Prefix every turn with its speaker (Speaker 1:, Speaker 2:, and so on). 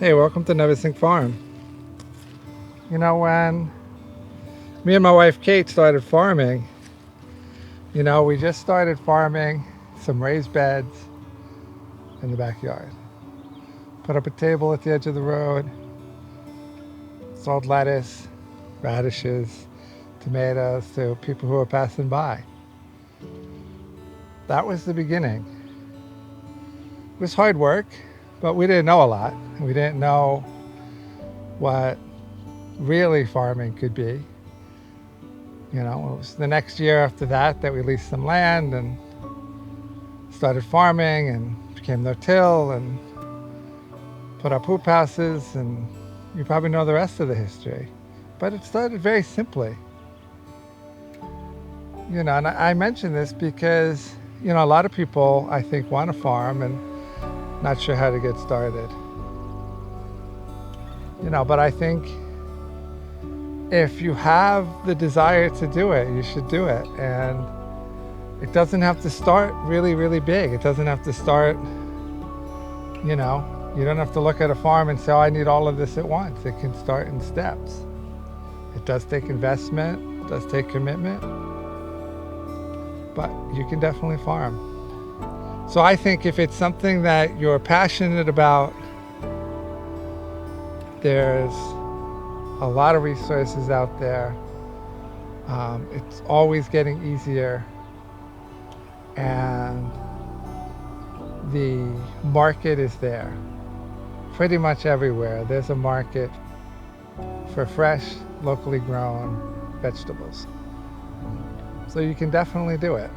Speaker 1: Hey, welcome to Neversink Farm. You know, when me and my wife Kate started farming, we just started farming some raised beds in the backyard. Put up a table at the edge of the road, sold lettuce, radishes, tomatoes to people who were passing by. That was the beginning. It was hard work, but we didn't know a lot. We didn't know what really farming could be. It was the next year after that we leased some land and started farming and became no-till and put up hoop houses, and you probably know the rest of the history. But it started very simply. And I mention this because, a lot of people, I think, want to farm and not sure how to get started. But I think if you have the desire to do it, you should do it. And it doesn't have to start really, really big. It doesn't have to start, you don't have to look at a farm and say, oh, I need all of this at once. It can start in steps. It does take investment, it does take commitment, but you can definitely farm. So I think if it's something that you're passionate about, there's a lot of resources out there. It's always getting easier, and the market is there. Pretty much everywhere there's a market for fresh, locally grown vegetables. So you can definitely do it.